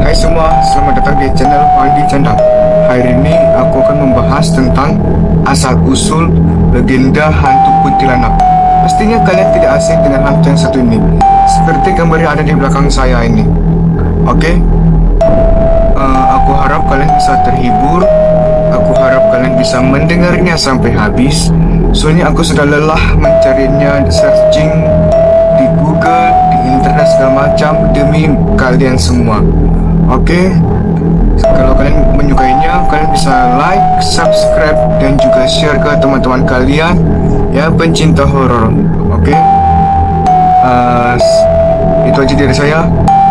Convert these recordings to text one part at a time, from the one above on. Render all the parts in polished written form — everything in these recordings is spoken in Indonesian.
Hai semua, selamat datang di channel Wandi Candang. Hari ini aku akan membahas tentang asal-usul legenda hantu kuntilanak. Pastinya kalian tidak asing dengan hantu yang satu ini, seperti gambar yang ada di belakang saya ini. Oke, aku harap kalian bisa terhibur. Aku harap kalian bisa mendengarnya sampai habis. Soalnya aku sudah lelah mencarinya, searching di Google, di internet segala macam demi kalian semua. Oke, kalau kalian menyukainya, kalian bisa like, subscribe, dan juga share ke teman-teman kalian ya, pencinta horor. Oke, itu aja dari saya.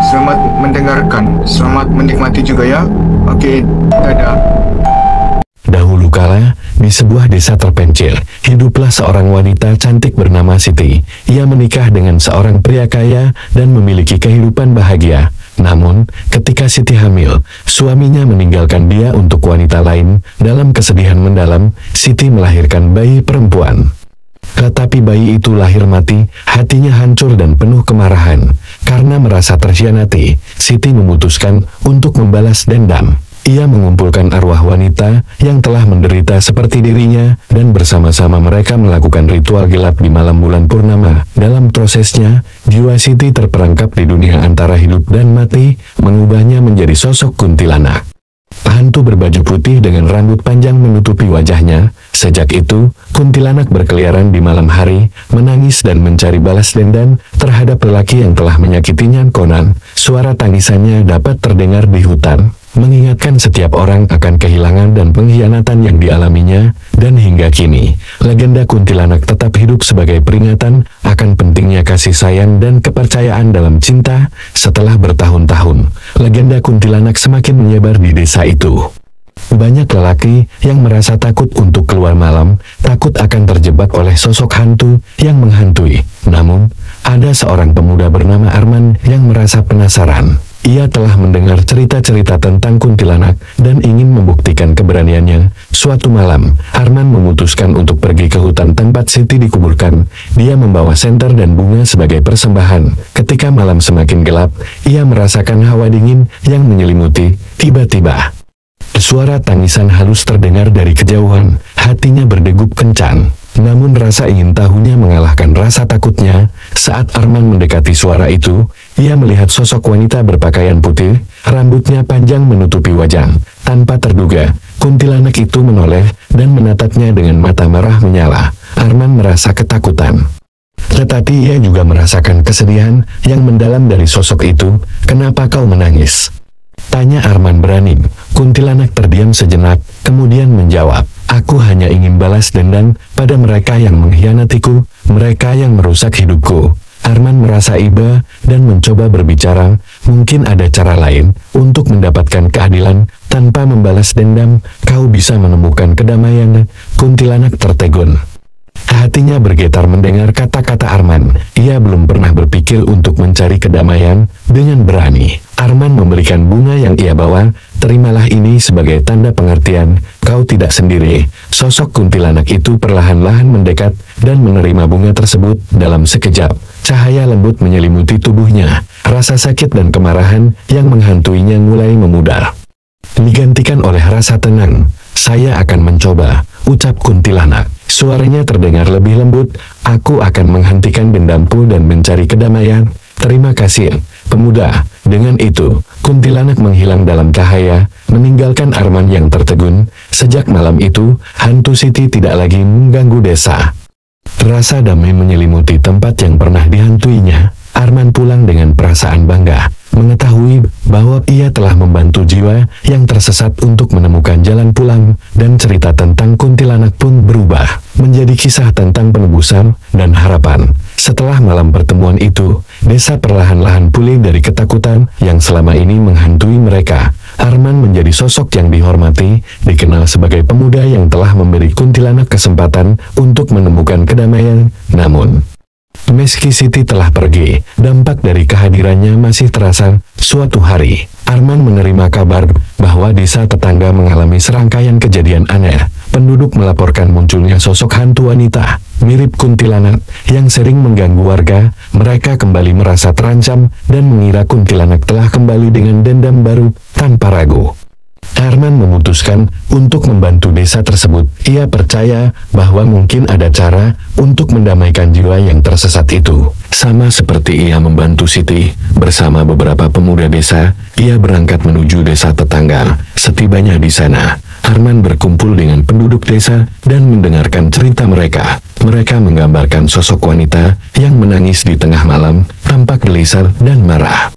Selamat mendengarkan, selamat menikmati juga ya. Oke, dadah. Dahulu kala, di sebuah desa terpencil, hiduplah seorang wanita cantik bernama Siti. Ia menikah dengan seorang pria kaya dan memiliki kehidupan bahagia. Namun, ketika Siti hamil, suaminya meninggalkan dia untuk wanita lain. Dalam kesedihan mendalam, Siti melahirkan bayi perempuan. Tetapi bayi itu lahir mati, hatinya hancur dan penuh kemarahan. Karena merasa terkhianati, Siti memutuskan untuk membalas dendam. Ia mengumpulkan arwah wanita yang telah menderita seperti dirinya, dan bersama-sama mereka melakukan ritual gelap di malam bulan purnama. Dalam prosesnya, jiwa Siti terperangkap di dunia antara hidup dan mati, mengubahnya menjadi sosok kuntilanak. Hantu berbaju putih dengan rambut panjang menutupi wajahnya. Sejak itu, kuntilanak berkeliaran di malam hari, menangis dan mencari balas dendam terhadap lelaki yang telah menyakitinya. Konon, suara tangisannya dapat terdengar di hutan, mengingatkan setiap orang akan kehilangan dan pengkhianatan yang dialaminya. Dan hingga kini, legenda kuntilanak tetap hidup sebagai peringatan akan pentingnya kasih sayang dan kepercayaan dalam cinta. Setelah bertahun-tahun, legenda kuntilanak semakin menyebar di desa itu. Banyak lelaki yang merasa takut untuk keluar malam, takut akan terjebak oleh sosok hantu yang menghantui. Namun, ada seorang pemuda bernama Arman yang merasa penasaran. Ia telah mendengar cerita-cerita tentang kuntilanak dan ingin membuktikan keberaniannya. Suatu malam, Arman memutuskan untuk pergi ke hutan tempat Siti dikuburkan. Dia membawa senter dan bunga sebagai persembahan. Ketika malam semakin gelap, ia merasakan hawa dingin yang menyelimuti. Tiba-tiba, suara tangisan halus terdengar dari kejauhan. Hatinya berdegup kencang. Namun rasa ingin tahunya mengalahkan rasa takutnya. Saat Arman mendekati suara itu, ia melihat sosok wanita berpakaian putih, rambutnya panjang menutupi wajah. Tanpa terduga, kuntilanak itu menoleh dan menatapnya dengan mata merah menyala. Arman merasa ketakutan. Tetapi ia juga merasakan kesedihan yang mendalam dari sosok itu. "Kenapa kau menangis?" tanya Arman berani. Kuntilanak terdiam sejenak, kemudian menjawab, "Aku hanya ingin balas dendam pada mereka yang mengkhianatiku, mereka yang merusak hidupku." Arman merasa iba dan mencoba berbicara. "Mungkin ada cara lain untuk mendapatkan keadilan tanpa membalas dendam. Kau bisa menemukan kedamaian." Kuntilanak tertegun. Hatinya bergetar mendengar kata-kata Arman. Ia belum pernah berpikir untuk mencari kedamaian. Dengan berani, Arman memberikan bunga yang ia bawa. "Terimalah ini sebagai tanda pengertian, kau tidak sendiri." Sosok kuntilanak itu perlahan-lahan mendekat dan menerima bunga tersebut. Dalam sekejap, cahaya lembut menyelimuti tubuhnya. Rasa sakit dan kemarahan yang menghantuinya mulai memudar, digantikan oleh rasa tenang. "Saya akan mencoba," ucap kuntilanak. Suaranya terdengar lebih lembut. "Aku akan menghentikan dendamku dan mencari kedamaian. Terima kasih, pemuda." Dengan itu, kuntilanak menghilang dalam cahaya, meninggalkan Arman yang tertegun. Sejak malam itu, hantu Siti tidak lagi mengganggu desa. Rasa damai menyelimuti tempat yang pernah dihantuinya. Arman pulang dengan perasaan bangga, mengetahui bahwa ia telah membantu jiwa yang tersesat untuk menemukan jalan pulang, dan cerita tentang kuntilanak pun berubah menjadi kisah tentang penebusan dan harapan. Setelah malam pertemuan itu, desa perlahan-lahan pulih dari ketakutan yang selama ini menghantui mereka. Arman menjadi sosok yang dihormati, dikenal sebagai pemuda yang telah memberi kuntilanak kesempatan untuk menemukan kedamaian. Namun, Meski Siti telah pergi, dampak dari kehadirannya masih terasa. Suatu hari, Arman menerima kabar bahwa desa tetangga mengalami serangkaian kejadian aneh. Penduduk melaporkan munculnya sosok hantu wanita, mirip kuntilanak, yang sering mengganggu warga. Mereka kembali merasa terancam dan mengira kuntilanak telah kembali dengan dendam baru. Tanpa ragu, Arman memutuskan untuk membantu desa tersebut. Ia percaya bahwa mungkin ada cara untuk mendamaikan jiwa yang tersesat itu. Sama seperti ia membantu Siti, bersama beberapa pemuda desa, ia berangkat menuju desa tetangga. Setibanya di sana, Arman berkumpul dengan penduduk desa dan mendengarkan cerita mereka. Mereka menggambarkan sosok wanita yang menangis di tengah malam, tampak gelisah dan marah.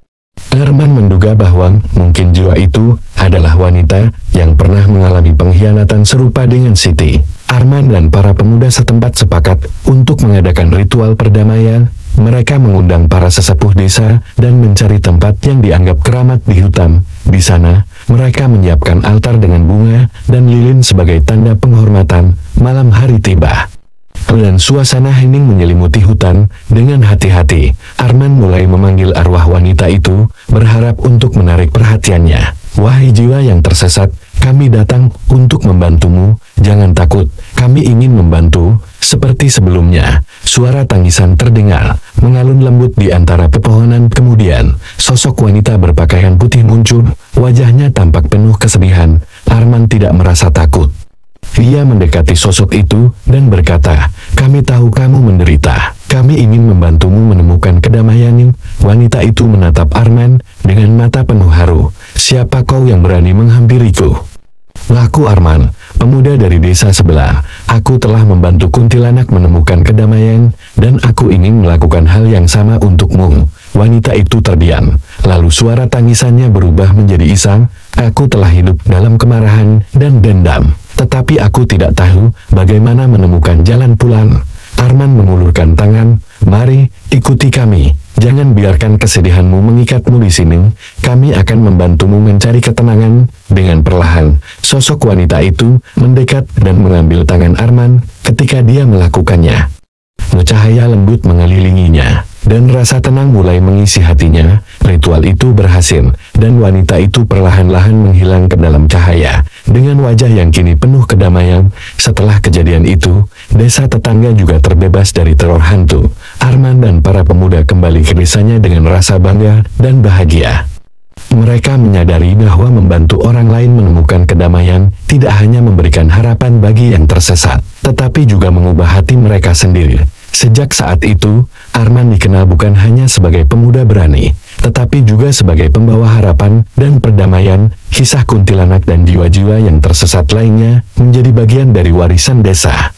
Arman menduga bahwa mungkin jiwa itu adalah wanita yang pernah mengalami pengkhianatan serupa dengan Siti. Arman dan para pemuda setempat sepakat untuk mengadakan ritual perdamaian. Mereka mengundang para sesepuh desa dan mencari tempat yang dianggap keramat di hutan. Di sana, mereka menyiapkan altar dengan bunga dan lilin sebagai tanda penghormatan. Malam hari tiba, dan suasana hening menyelimuti hutan. Dengan hati-hati, Arman mulai memanggil arwah wanita itu, berharap untuk menarik perhatiannya. Wahai jiwa yang tersesat, kami datang untuk membantumu. Jangan takut, kami ingin membantu. Seperti sebelumnya, suara tangisan terdengar, mengalun lembut di antara pepohonan. Kemudian, sosok wanita berpakaian putih muncul, wajahnya tampak penuh kesedihan. Arman tidak merasa takut. Ia mendekati sosok itu dan berkata, "Kami tahu kamu menderita. Kami ingin membantumu menemukan kedamaian." Wanita itu menatap Arman dengan mata penuh haru. "Siapa kau yang berani menghampiriku?" "Aku Arman, pemuda dari desa sebelah. Aku telah membantu kuntilanak menemukan kedamaian, dan aku ingin melakukan hal yang sama untukmu." Wanita itu terdiam, lalu suara tangisannya berubah menjadi isang. "Aku telah hidup dalam kemarahan dan dendam, tetapi aku tidak tahu bagaimana menemukan jalan pulang." Arman mengulurkan tangan, "Mari, ikuti kami. Jangan biarkan kesedihanmu mengikatmu di sini. Kami akan membantumu mencari ketenangan." Dengan perlahan, sosok wanita itu mendekat dan mengambil tangan Arman. Ketika dia melakukannya, cahaya lembut mengelilinginya, dan rasa tenang mulai mengisi hatinya. Ritual itu berhasil, dan wanita itu perlahan-lahan menghilang ke dalam cahaya, dengan wajah yang kini penuh kedamaian. Setelah kejadian itu, desa tetangga juga terbebas dari teror hantu. Arman dan para pemuda kembali ke desanya dengan rasa bangga dan bahagia. Mereka menyadari bahwa membantu orang lain menemukan kedamaian tidak hanya memberikan harapan bagi yang tersesat, tetapi juga mengubah hati mereka sendiri. Sejak saat itu, Arman dikenal bukan hanya sebagai pemuda berani, tetapi juga sebagai pembawa harapan dan perdamaian. Kisah kuntilanak dan jiwa-jiwa yang tersesat lainnya menjadi bagian dari warisan desa,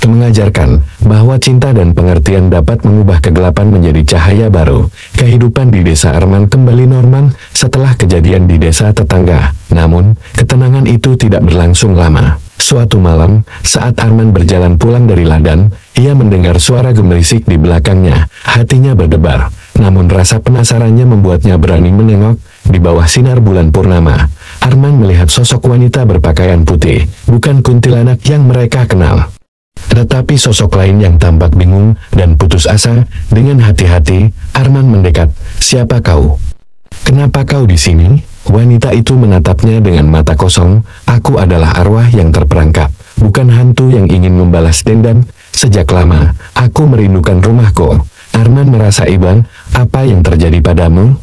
mengajarkan bahwa cinta dan pengertian dapat mengubah kegelapan menjadi cahaya baru. Kehidupan di desa Arman kembali normal setelah kejadian di desa tetangga. Namun, ketenangan itu tidak berlangsung lama. Suatu malam, saat Arman berjalan pulang dari ladang, ia mendengar suara gemerisik di belakangnya. Hatinya berdebar, namun rasa penasarannya membuatnya berani menengok. Di bawah sinar bulan purnama, Arman melihat sosok wanita berpakaian putih, bukan kuntilanak yang mereka kenal, tetapi sosok lain yang tampak bingung dan putus asa. Dengan hati-hati, Arman mendekat. "Siapa kau? Kenapa kau di sini?" Wanita itu menatapnya dengan mata kosong. "Aku adalah arwah yang terperangkap, bukan hantu yang ingin membalas dendam. Sejak lama, aku merindukan rumahku." Arman merasa iba. "Apa yang terjadi padamu?"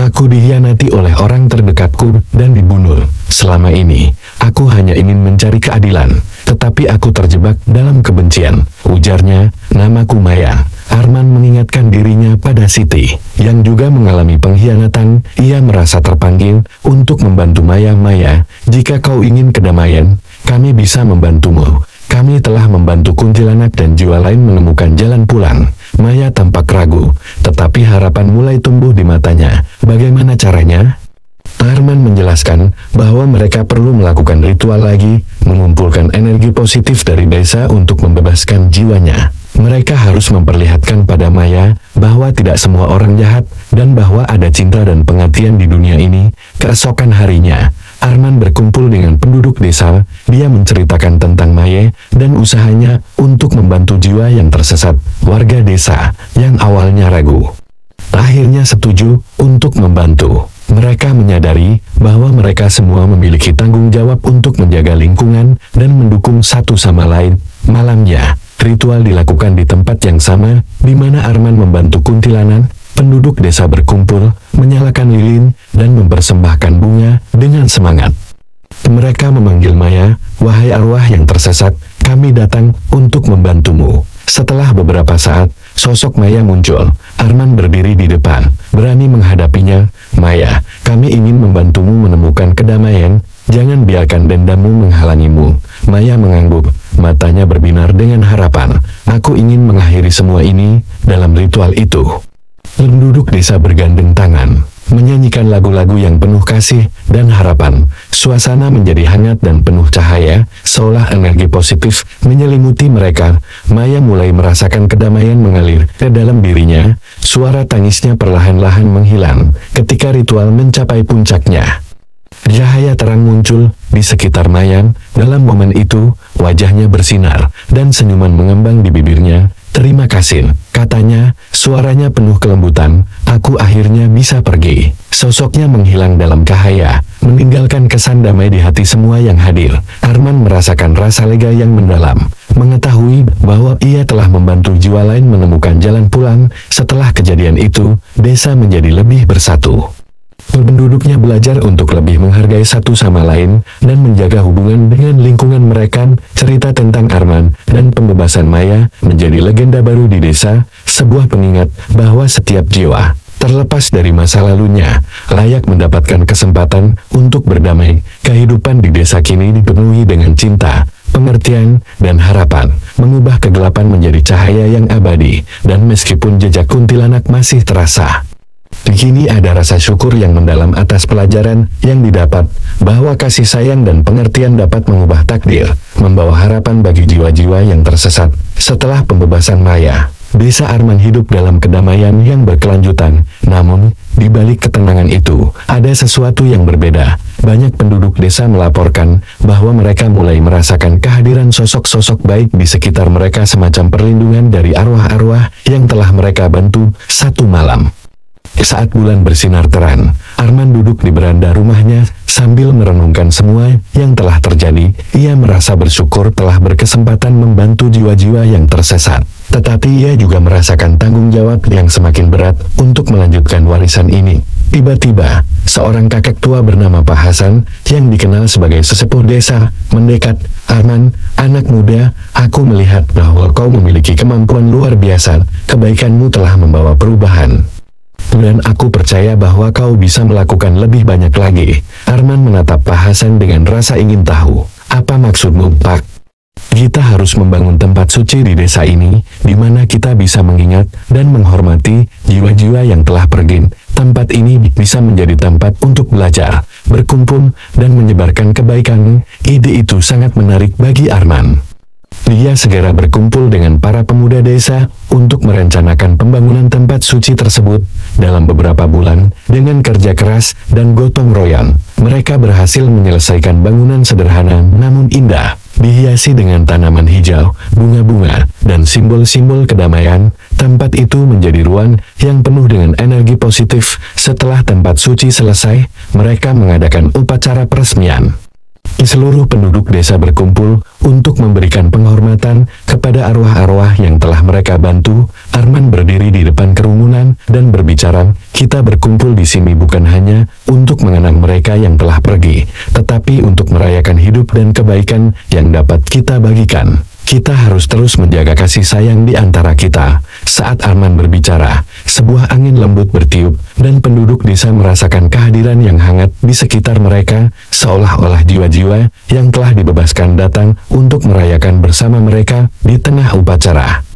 "Aku dikhianati oleh orang terdekatku dan dibunuh. Selama ini, aku hanya ingin mencari keadilan, tetapi aku terjebak dalam kebencian," ujarnya. "Namaku Maya." Arman mengingatkan dirinya pada Siti, yang juga mengalami pengkhianatan. Ia merasa terpanggil untuk membantu Maya. "Maya, jika kau ingin kedamaian, kami bisa membantumu. Kami telah membantu kuntilanak dan jiwa lain menemukan jalan pulang." Maya tampak ragu, tetapi harapan mulai tumbuh di matanya. "Bagaimana caranya?" Arman menjelaskan bahwa mereka perlu melakukan ritual lagi, mengumpulkan energi positif dari desa untuk membebaskan jiwanya. Mereka harus memperlihatkan pada Maya bahwa tidak semua orang jahat dan bahwa ada cinta dan pengabdian di dunia ini. Keesokan harinya, Arman berkumpul dengan penduduk desa. Dia menceritakan tentang Maya dan usahanya untuk membantu jiwa yang tersesat. Warga desa yang awalnya ragu akhirnya setuju untuk membantu. Mereka menyadari bahwa mereka semua memiliki tanggung jawab untuk menjaga lingkungan dan mendukung satu sama lain. Malamnya, ritual dilakukan di tempat yang sama, di mana Arman membantu kuntilanak. Penduduk desa berkumpul, menyalakan lilin, dan mempersembahkan bunga dengan semangat. Mereka memanggil Maya, "Wahai arwah yang tersesat, kami datang untuk membantumu." Setelah beberapa saat, sosok Maya muncul. Arman berdiri di depan, berani menghadapinya. "Maya, kami ingin membantumu menemukan kedamaian. Jangan biarkan dendammu menghalangimu." Maya mengangguk, matanya berbinar dengan harapan. "Aku ingin mengakhiri semua ini." Dalam ritual itu, penduduk desa bergandeng tangan, menyanyikan lagu-lagu yang penuh kasih dan harapan. Suasana menjadi hangat dan penuh cahaya, seolah energi positif menyelimuti mereka. Maya mulai merasakan kedamaian mengalir ke dalam dirinya. Suara tangisnya perlahan-lahan menghilang ketika ritual mencapai puncaknya. Cahaya terang muncul di sekitar Maya. Dalam momen itu, wajahnya bersinar dan senyuman mengembang di bibirnya. "Terima kasih," katanya, suaranya penuh kelembutan. "Aku akhirnya bisa pergi." Sosoknya menghilang dalam cahaya, meninggalkan kesan damai di hati semua yang hadir. Arman merasakan rasa lega yang mendalam, mengetahui bahwa ia telah membantu jiwa lain menemukan jalan pulang. Setelah kejadian itu, desa menjadi lebih bersatu. Penduduknya belajar untuk lebih menghargai satu sama lain dan menjaga hubungan dengan lingkungan mereka. Cerita tentang Arman dan pembebasan Maya menjadi legenda baru di desa, sebuah pengingat bahwa setiap jiwa, terlepas dari masa lalunya, layak mendapatkan kesempatan untuk berdamai. Kehidupan di desa kini dipenuhi dengan cinta, pengertian, dan harapan, mengubah kegelapan menjadi cahaya yang abadi. Dan meskipun jejak kuntilanak masih terasa, kini ada rasa syukur yang mendalam atas pelajaran yang didapat, bahwa kasih sayang dan pengertian dapat mengubah takdir, membawa harapan bagi jiwa-jiwa yang tersesat. Setelah pembebasan Maya, desa Arman hidup dalam kedamaian yang berkelanjutan. Namun, di balik ketenangan itu, ada sesuatu yang berbeda. Banyak penduduk desa melaporkan bahwa mereka mulai merasakan kehadiran sosok-sosok baik di sekitar mereka, semacam perlindungan dari arwah-arwah yang telah mereka bantu. Satu malam, saat bulan bersinar terang, Arman duduk di beranda rumahnya sambil merenungkan semua yang telah terjadi. Ia merasa bersyukur telah berkesempatan membantu jiwa-jiwa yang tersesat. Tetapi ia juga merasakan tanggung jawab yang semakin berat untuk melanjutkan warisan ini. Tiba-tiba, seorang kakek tua bernama Pak Hasan, yang dikenal sebagai sesepuh desa, mendekat. "Arman, anak muda, aku melihat bahwa kau memiliki kemampuan luar biasa. Kebaikanmu telah membawa perubahan. Dan aku percaya bahwa kau bisa melakukan lebih banyak lagi." Arman menatap Pak Hasan dengan rasa ingin tahu. "Apa maksudmu, Pak?" "Kita harus membangun tempat suci di desa ini, di mana kita bisa mengingat dan menghormati jiwa-jiwa yang telah pergi. Tempat ini bisa menjadi tempat untuk belajar, berkumpul, dan menyebarkan kebaikan." Ide itu sangat menarik bagi Arman. Dia segera berkumpul dengan para pemuda desa untuk merencanakan pembangunan tempat suci tersebut. Dalam beberapa bulan, dengan kerja keras dan gotong royong, mereka berhasil menyelesaikan bangunan sederhana namun indah, dihiasi dengan tanaman hijau, bunga-bunga, dan simbol-simbol kedamaian. Tempat itu menjadi ruang yang penuh dengan energi positif. Setelah tempat suci selesai, mereka mengadakan upacara peresmian. Seluruh penduduk desa berkumpul untuk memberikan penghormatan kepada arwah-arwah yang telah mereka bantu. Arman berdiri di depan kerumunan dan berbicara, "Kita berkumpul di sini bukan hanya untuk mengenang mereka yang telah pergi, tetapi untuk merayakan hidup dan kebaikan yang dapat kita bagikan. Kita harus terus menjaga kasih sayang di antara kita." Saat Arman berbicara, sebuah angin lembut bertiup, dan penduduk desa merasakan kehadiran yang hangat di sekitar mereka, seolah-olah jiwa-jiwa yang telah dibebaskan datang untuk merayakan bersama mereka di tengah upacara.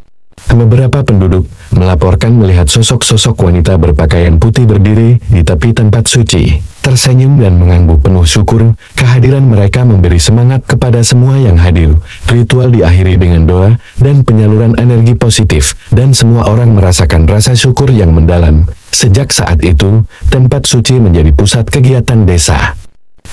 Beberapa penduduk melaporkan melihat sosok-sosok wanita berpakaian putih berdiri di tepi tempat suci, tersenyum dan mengangguk penuh syukur. Kehadiran mereka memberi semangat kepada semua yang hadir. Ritual diakhiri dengan doa dan penyaluran energi positif, dan semua orang merasakan rasa syukur yang mendalam. Sejak saat itu, tempat suci menjadi pusat kegiatan desa.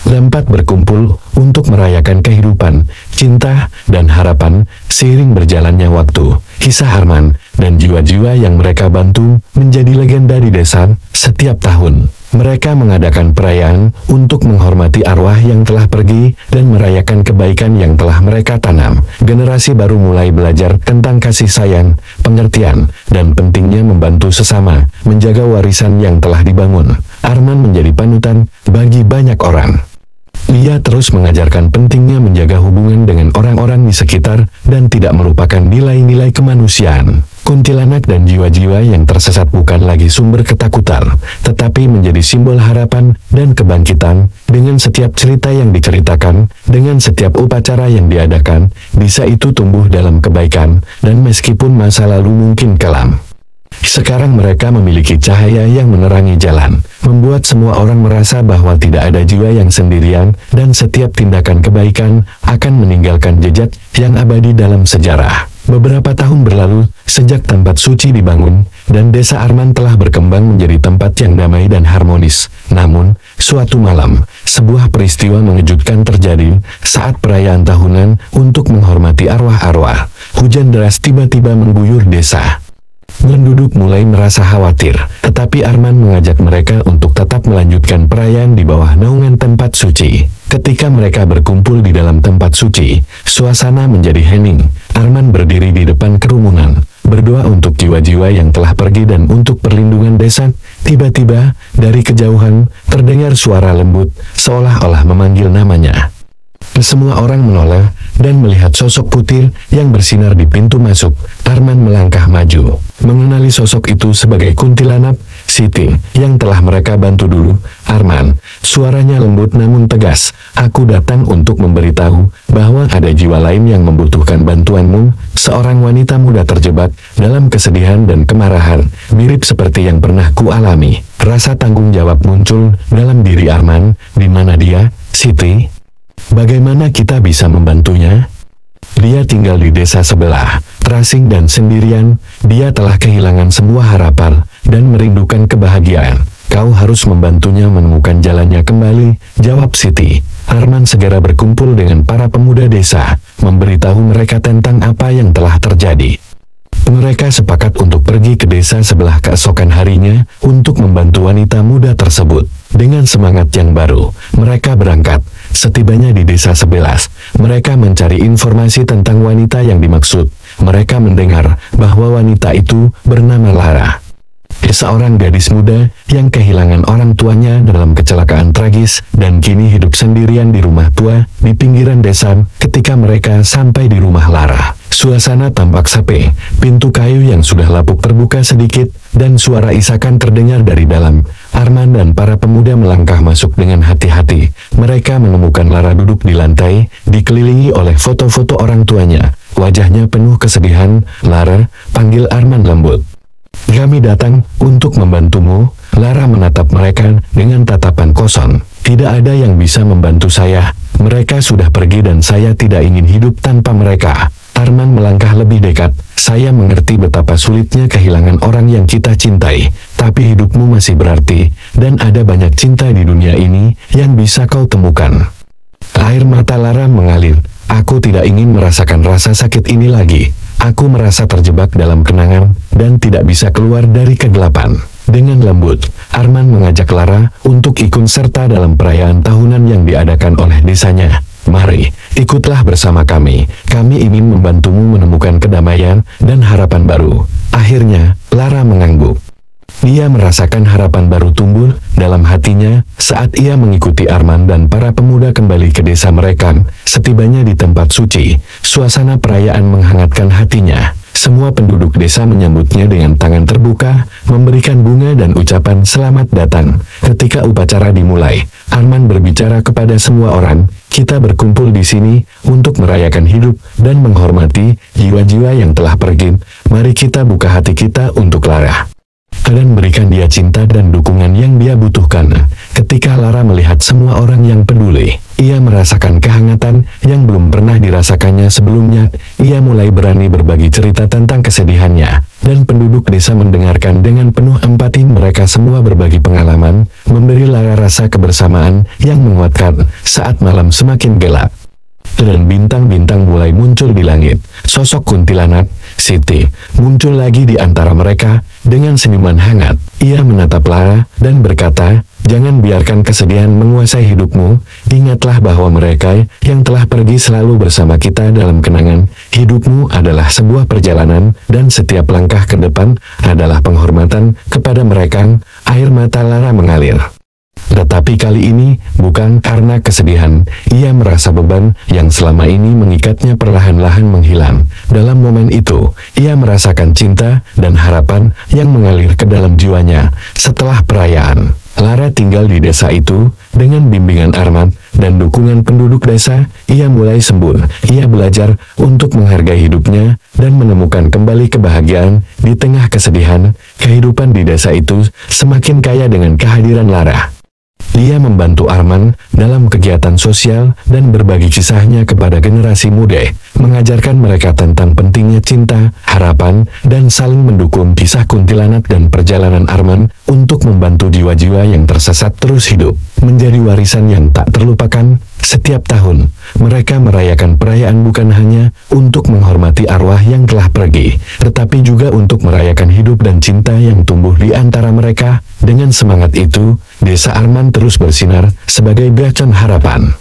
Tempat berkumpul untuk merayakan kehidupan, cinta, dan harapan. Seiring berjalannya waktu, kisah Arman dan jiwa-jiwa yang mereka bantu menjadi legenda di desa. Setiap tahun, mereka mengadakan perayaan untuk menghormati arwah yang telah pergi dan merayakan kebaikan yang telah mereka tanam. Generasi baru mulai belajar tentang kasih sayang, pengertian, dan pentingnya membantu sesama, menjaga warisan yang telah dibangun. Arman menjadi panutan bagi banyak orang. Ia terus mengajarkan pentingnya menjaga hubungan dengan orang-orang di sekitar dan tidak melupakan nilai-nilai kemanusiaan. Kuntilanak dan jiwa-jiwa yang tersesat bukan lagi sumber ketakutan, tetapi menjadi simbol harapan dan kebangkitan. Dengan setiap cerita yang diceritakan, dengan setiap upacara yang diadakan, desa itu tumbuh dalam kebaikan, dan meskipun masa lalu mungkin kelam, sekarang mereka memiliki cahaya yang menerangi jalan, membuat semua orang merasa bahwa tidak ada jiwa yang sendirian, dan setiap tindakan kebaikan akan meninggalkan jejak yang abadi dalam sejarah. Beberapa tahun berlalu, sejak tempat suci dibangun, dan desa Arman telah berkembang menjadi tempat yang damai dan harmonis. Namun, suatu malam, sebuah peristiwa mengejutkan terjadi saat perayaan tahunan untuk menghormati arwah-arwah. Hujan deras tiba-tiba mengguyur desa. Penduduk mulai merasa khawatir, tetapi Arman mengajak mereka untuk tetap melanjutkan perayaan di bawah naungan tempat suci. Ketika mereka berkumpul di dalam tempat suci, suasana menjadi hening. Arman berdiri di depan kerumunan, berdoa untuk jiwa-jiwa yang telah pergi dan untuk perlindungan desa. Tiba-tiba, dari kejauhan, terdengar suara lembut, seolah-olah memanggil namanya. Semua orang menoleh dan melihat sosok putih yang bersinar di pintu masuk. Arman melangkah maju, mengenali sosok itu sebagai kuntilanak Siti yang telah mereka bantu dulu. Arman, suaranya lembut namun tegas, aku datang untuk memberitahu bahwa ada jiwa lain yang membutuhkan bantuanmu. Seorang wanita muda terjebak dalam kesedihan dan kemarahan, mirip seperti yang pernah kualami. Rasa tanggung jawab muncul dalam diri Arman. Di mana dia, Siti? Bagaimana kita bisa membantunya? Dia tinggal di desa sebelah, terasing dan sendirian. Dia telah kehilangan semua harapan dan merindukan kebahagiaan. Kau harus membantunya menemukan jalannya kembali, jawab Siti. Arman segera berkumpul dengan para pemuda desa, memberitahu mereka tentang apa yang telah terjadi. Mereka sepakat untuk pergi ke desa sebelah keesokan harinya untuk membantu wanita muda tersebut. Dengan semangat yang baru, mereka berangkat. Setibanya di desa sebelah, mereka mencari informasi tentang wanita yang dimaksud. Mereka mendengar bahwa wanita itu bernama Lara, seorang gadis muda yang kehilangan orang tuanya dalam kecelakaan tragis dan kini hidup sendirian di rumah tua di pinggiran desa. Ketika mereka sampai di rumah Lara, suasana tampak sepi. Pintu kayu yang sudah lapuk terbuka sedikit dan suara isakan terdengar dari dalam. Arman dan para pemuda melangkah masuk dengan hati-hati. Mereka menemukan Lara duduk di lantai, dikelilingi oleh foto-foto orang tuanya. Wajahnya penuh kesedihan. Lara, panggil Arman lembut. Kami datang untuk membantumu. Lara menatap mereka dengan tatapan kosong. Tidak ada yang bisa membantu saya. Mereka sudah pergi dan saya tidak ingin hidup tanpa mereka. Arman melangkah lebih dekat. Saya mengerti betapa sulitnya kehilangan orang yang kita cintai, tapi hidupmu masih berarti, dan ada banyak cinta di dunia ini yang bisa kau temukan. Air mata Lara mengalir. Aku tidak ingin merasakan rasa sakit ini lagi. Aku merasa terjebak dalam kenangan dan tidak bisa keluar dari kegelapan. Dengan lembut, Arman mengajak Lara untuk ikut serta dalam perayaan tahunan yang diadakan oleh desanya. Mari, ikutlah bersama kami. Kami ingin membantumu menemukan kedamaian dan harapan baru. Akhirnya, Lara mengangguk. Ia merasakan harapan baru tumbuh dalam hatinya saat ia mengikuti Arman dan para pemuda kembali ke desa mereka. Setibanya di tempat suci, suasana perayaan menghangatkan hatinya. Semua penduduk desa menyambutnya dengan tangan terbuka, memberikan bunga dan ucapan selamat datang. Ketika upacara dimulai, Arman berbicara kepada semua orang, "Kita berkumpul di sini untuk merayakan hidup dan menghormati jiwa-jiwa yang telah pergi. Mari kita buka hati kita untuk Lara dan berikan dia cinta dan dukungan yang dia butuhkan." Ketika Lara melihat semua orang yang peduli, ia merasakan kehangatan yang belum pernah dirasakannya sebelumnya. Ia mulai berani berbagi cerita tentang kesedihannya, dan penduduk desa mendengarkan dengan penuh empati. Mereka semua berbagi pengalaman, memberi Lara rasa kebersamaan yang menguatkan. Saat malam semakin gelap dan bintang-bintang mulai muncul di langit, sosok kuntilanak, Siti, muncul lagi di antara mereka. Dengan senyuman hangat, ia menatap Lara dan berkata, "Jangan biarkan kesedihan menguasai hidupmu. Ingatlah bahwa mereka yang telah pergi selalu bersama kita dalam kenangan. Hidupmu adalah sebuah perjalanan, dan setiap langkah ke depan adalah penghormatan kepada mereka." Air mata Lara mengalir. Tetapi kali ini, bukan karena kesedihan, ia merasa beban yang selama ini mengikatnya perlahan-lahan menghilang. Dalam momen itu, ia merasakan cinta dan harapan yang mengalir ke dalam jiwanya. Setelah perayaan, Lara tinggal di desa itu, dengan bimbingan Arman dan dukungan penduduk desa, ia mulai sembuh. Ia belajar untuk menghargai hidupnya dan menemukan kembali kebahagiaan di tengah kesedihan. Kehidupan di desa itu semakin kaya dengan kehadiran Lara. Dia membantu Arman dalam kegiatan sosial dan berbagi kisahnya kepada generasi muda, mengajarkan mereka tentang pentingnya cinta, harapan, dan saling mendukung. Kisah kuntilanak dan perjalanan Arman untuk membantu jiwa-jiwa yang tersesat terus hidup menjadi warisan yang tak terlupakan. Setiap tahun, mereka merayakan perayaan bukan hanya untuk menghormati arwah yang telah pergi, tetapi juga untuk merayakan hidup dan cinta yang tumbuh di antara mereka. Dengan semangat itu, desa Arman terus bersinar sebagai bacaan harapan.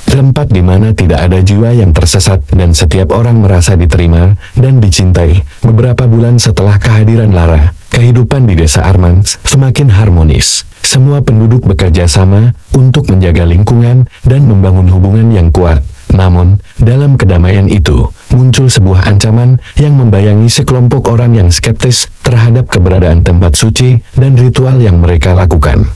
Tempat di mana tidak ada jiwa yang tersesat dan setiap orang merasa diterima dan dicintai. Beberapa bulan setelah kehadiran Lara, kehidupan di desa Arman semakin harmonis. Semua penduduk bekerja sama untuk menjaga lingkungan dan membangun hubungan yang kuat. Namun, dalam kedamaian itu, muncul sebuah ancaman yang membayangi sekelompok orang yang skeptis terhadap keberadaan tempat suci dan ritual yang mereka lakukan.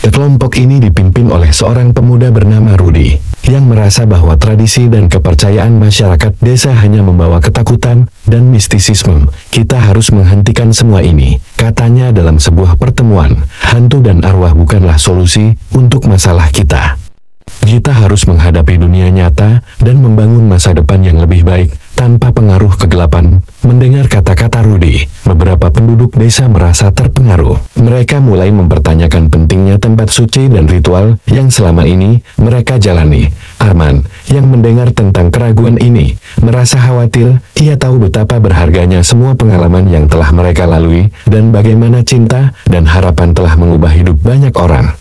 Kelompok ini dipimpin oleh seorang pemuda bernama Rudy, yang merasa bahwa tradisi dan kepercayaan masyarakat desa hanya membawa ketakutan dan mistisisme. "Kita harus menghentikan semua ini," katanya dalam sebuah pertemuan. "Hantu dan arwah bukanlah solusi untuk masalah kita. Kita harus menghadapi dunia nyata dan membangun masa depan yang lebih baik tanpa pengaruh kegelapan." Mendengar kata-kata Rudy, beberapa penduduk desa merasa terpengaruh. Mereka mulai mempertanyakan pentingnya tempat suci dan ritual yang selama ini mereka jalani. Arman, yang mendengar tentang keraguan ini, merasa khawatir. Ia tahu betapa berharganya semua pengalaman yang telah mereka lalui dan bagaimana cinta dan harapan telah mengubah hidup banyak orang,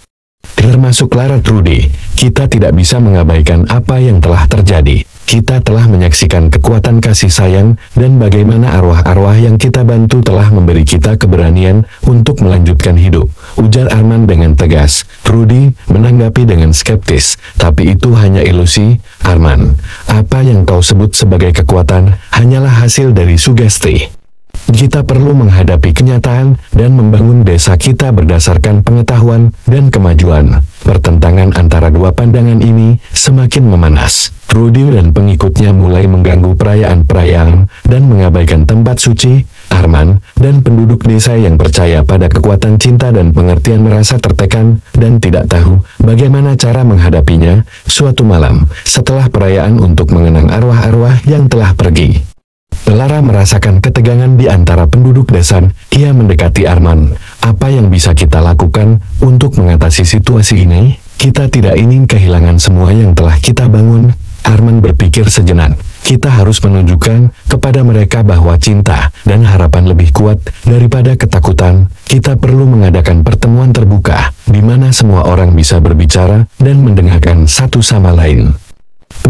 termasuk Lara. Rudy, "Kita tidak bisa mengabaikan apa yang telah terjadi. Kita telah menyaksikan kekuatan kasih sayang dan bagaimana arwah-arwah yang kita bantu telah memberi kita keberanian untuk melanjutkan hidup," ujar Arman dengan tegas. Rudy menanggapi dengan skeptis, "Tapi itu hanya ilusi, Arman. Apa yang kau sebut sebagai kekuatan hanyalah hasil dari sugesti. Kita perlu menghadapi kenyataan dan membangun desa kita berdasarkan pengetahuan dan kemajuan." Pertentangan antara dua pandangan ini semakin memanas. Rudy dan pengikutnya mulai mengganggu perayaan-perayaan dan mengabaikan tempat suci. Arman dan penduduk desa yang percaya pada kekuatan cinta dan pengertian merasa tertekan dan tidak tahu bagaimana cara menghadapinya. Suatu malam, setelah perayaan untuk mengenang arwah-arwah yang telah pergi, Lara merasakan ketegangan di antara penduduk desa. Ia mendekati Arman. "Apa yang bisa kita lakukan untuk mengatasi situasi ini? Kita tidak ingin kehilangan semua yang telah kita bangun." Arman berpikir sejenak. "Kita harus menunjukkan kepada mereka bahwa cinta dan harapan lebih kuat daripada ketakutan. Kita perlu mengadakan pertemuan terbuka, di mana semua orang bisa berbicara dan mendengarkan satu sama lain."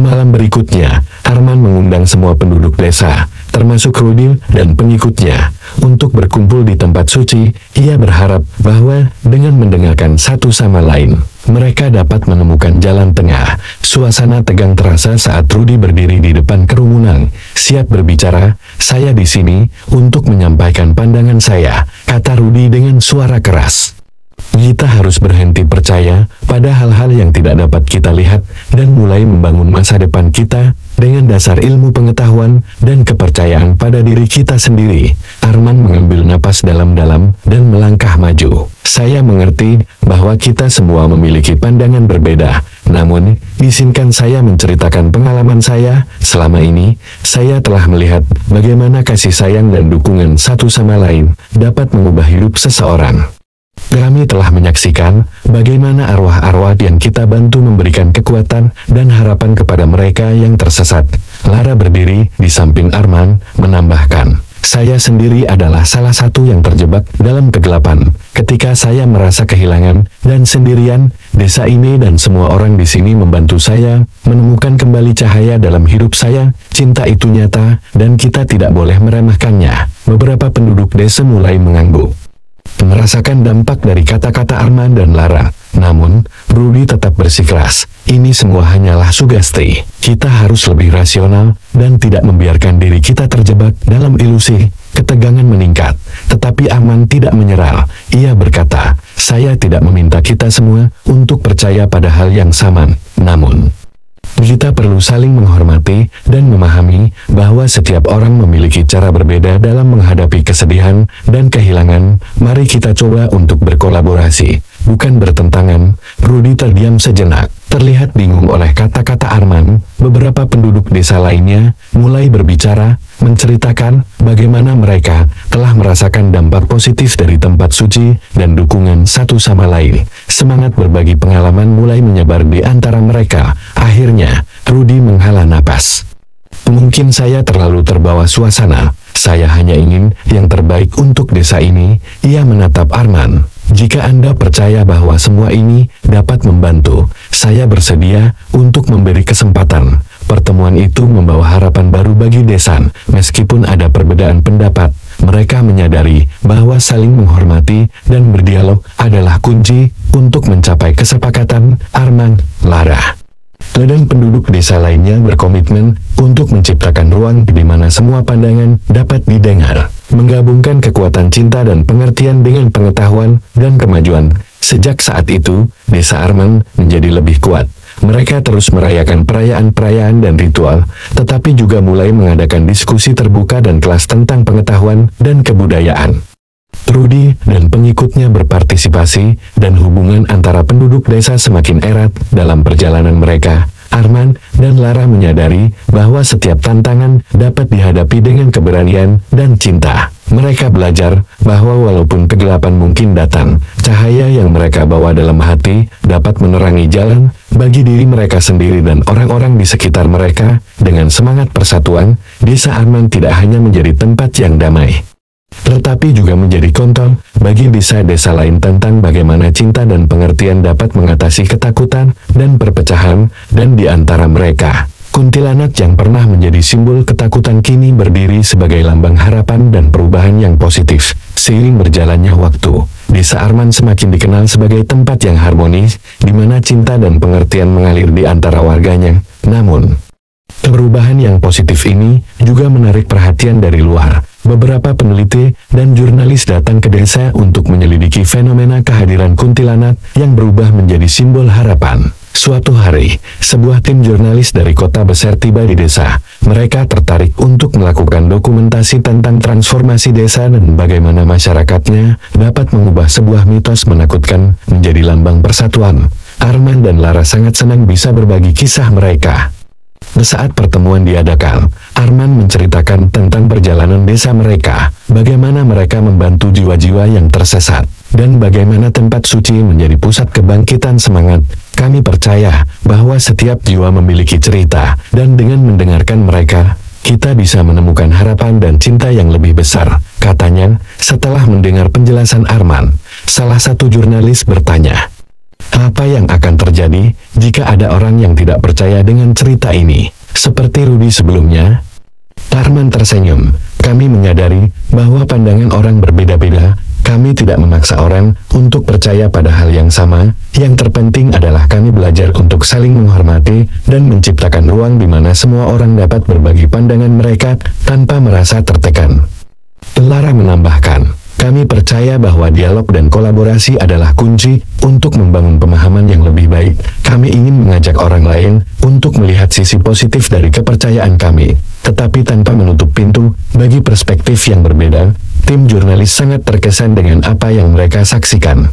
Malam berikutnya, Arman mengundang semua penduduk desa, termasuk Rudi dan pengikutnya, untuk berkumpul di tempat suci. Ia berharap bahwa dengan mendengarkan satu sama lain, mereka dapat menemukan jalan tengah. Suasana tegang terasa saat Rudi berdiri di depan kerumunan, siap berbicara. "Saya di sini untuk menyampaikan pandangan saya," kata Rudi dengan suara keras. Kita harus berhenti percaya pada hal-hal yang tidak dapat kita lihat dan mulai membangun masa depan kita dengan dasar ilmu pengetahuan dan kepercayaan pada diri kita sendiri. Arman mengambil napas dalam-dalam dan melangkah maju. "Saya mengerti bahwa kita semua memiliki pandangan berbeda. Namun, izinkan saya menceritakan pengalaman saya. Selama ini, saya telah melihat bagaimana kasih sayang dan dukungan satu sama lain dapat mengubah hidup seseorang. Kami telah menyaksikan bagaimana arwah-arwah yang kita bantu memberikan kekuatan dan harapan kepada mereka yang tersesat." Lara berdiri di samping Arman, menambahkan, "Saya sendiri adalah salah satu yang terjebak dalam kegelapan. Ketika saya merasa kehilangan dan sendirian, desa ini dan semua orang di sini membantu saya menemukan kembali cahaya dalam hidup saya. Cinta itu nyata, dan kita tidak boleh meremehkannya." Beberapa penduduk desa mulai mengangguk, merasakan dampak dari kata-kata Arman dan Lara. Namun, Rudi tetap bersikeras, "Ini semua hanyalah sugesti. Kita harus lebih rasional dan tidak membiarkan diri kita terjebak dalam ilusi." Ketegangan meningkat, tetapi Arman tidak menyerah. Ia berkata, "Saya tidak meminta kita semua untuk percaya pada hal yang sama. Namun, kita perlu saling menghormati dan memahami bahwa setiap orang memiliki cara berbeda dalam menghadapi kesedihan dan kehilangan. Mari kita coba untuk berkolaborasi, bukan bertentangan." Rudi terdiam sejenak, terlihat bingung oleh kata-kata Arman. Beberapa penduduk desa lainnya mulai berbicara, menceritakan bagaimana mereka telah merasakan dampak positif dari tempat suci dan dukungan satu sama lain. Semangat berbagi pengalaman mulai menyebar di antara mereka. Akhirnya, Rudi menghela napas. "Mungkin saya terlalu terbawa suasana. Saya hanya ingin yang terbaik untuk desa ini." Ia menatap Arman. "Jika Anda percaya bahwa semua ini dapat membantu, saya bersedia untuk memberi kesempatan." Pertemuan itu membawa harapan baru bagi desa. Meskipun ada perbedaan pendapat, mereka menyadari bahwa saling menghormati dan berdialog adalah kunci untuk mencapai kesepakatan. Arman, Lara, dan penduduk desa lainnya berkomitmen untuk menciptakan ruang di mana semua pandangan dapat didengar, menggabungkan kekuatan cinta dan pengertian dengan pengetahuan dan kemajuan. Sejak saat itu, desa Arman menjadi lebih kuat. Mereka terus merayakan perayaan-perayaan dan ritual, tetapi juga mulai mengadakan diskusi terbuka dan kelas tentang pengetahuan dan kebudayaan. Rudi dan pengikutnya berpartisipasi, dan hubungan antara penduduk desa semakin erat dalam perjalanan mereka. Arman dan Lara menyadari bahwa setiap tantangan dapat dihadapi dengan keberanian dan cinta. Mereka belajar bahwa walaupun kegelapan mungkin datang, cahaya yang mereka bawa dalam hati dapat menerangi jalan bagi diri mereka sendiri dan orang-orang di sekitar mereka. Dengan semangat persatuan, desa Arman tidak hanya menjadi tempat yang damai, tetapi juga menjadi contoh bagi desa-desa lain tentang bagaimana cinta dan pengertian dapat mengatasi ketakutan dan perpecahan. Dan di antara mereka, kuntilanak yang pernah menjadi simbol ketakutan kini berdiri sebagai lambang harapan dan perubahan yang positif. Seiring berjalannya waktu, desa Arman semakin dikenal sebagai tempat yang harmonis, di mana cinta dan pengertian mengalir di antara warganya. Namun, perubahan yang positif ini juga menarik perhatian dari luar. Beberapa peneliti dan jurnalis datang ke desa untuk menyelidiki fenomena kehadiran kuntilanak yang berubah menjadi simbol harapan. Suatu hari, sebuah tim jurnalis dari kota besar tiba di desa. Mereka tertarik untuk melakukan dokumentasi tentang transformasi desa dan bagaimana masyarakatnya dapat mengubah sebuah mitos menakutkan menjadi lambang persatuan. Arman dan Lara sangat senang bisa berbagi kisah mereka. Saat pertemuan diadakan, Arman menceritakan tentang perjalanan desa mereka, bagaimana mereka membantu jiwa-jiwa yang tersesat, dan bagaimana tempat suci menjadi pusat kebangkitan semangat. "Kami percaya bahwa setiap jiwa memiliki cerita, dan dengan mendengarkan mereka, kita bisa menemukan harapan dan cinta yang lebih besar," katanya. Setelah mendengar penjelasan Arman, salah satu jurnalis bertanya, Apa yang akan terjadi jika ada orang yang tidak percaya dengan cerita ini? Seperti Rudy sebelumnya, Arman tersenyum. Kami menyadari bahwa pandangan orang berbeda-beda. Kami tidak memaksa orang untuk percaya pada hal yang sama. Yang terpenting adalah kami belajar untuk saling menghormati dan menciptakan ruang di mana semua orang dapat berbagi pandangan mereka tanpa merasa tertekan. Lara menambahkan, kami percaya bahwa dialog dan kolaborasi adalah kunci untuk membangun pemahaman yang lebih baik. Kami ingin mengajak orang lain untuk melihat sisi positif dari kepercayaan kami, tetapi tanpa menutup pintu bagi perspektif yang berbeda. Tim jurnalis sangat terkesan dengan apa yang mereka saksikan.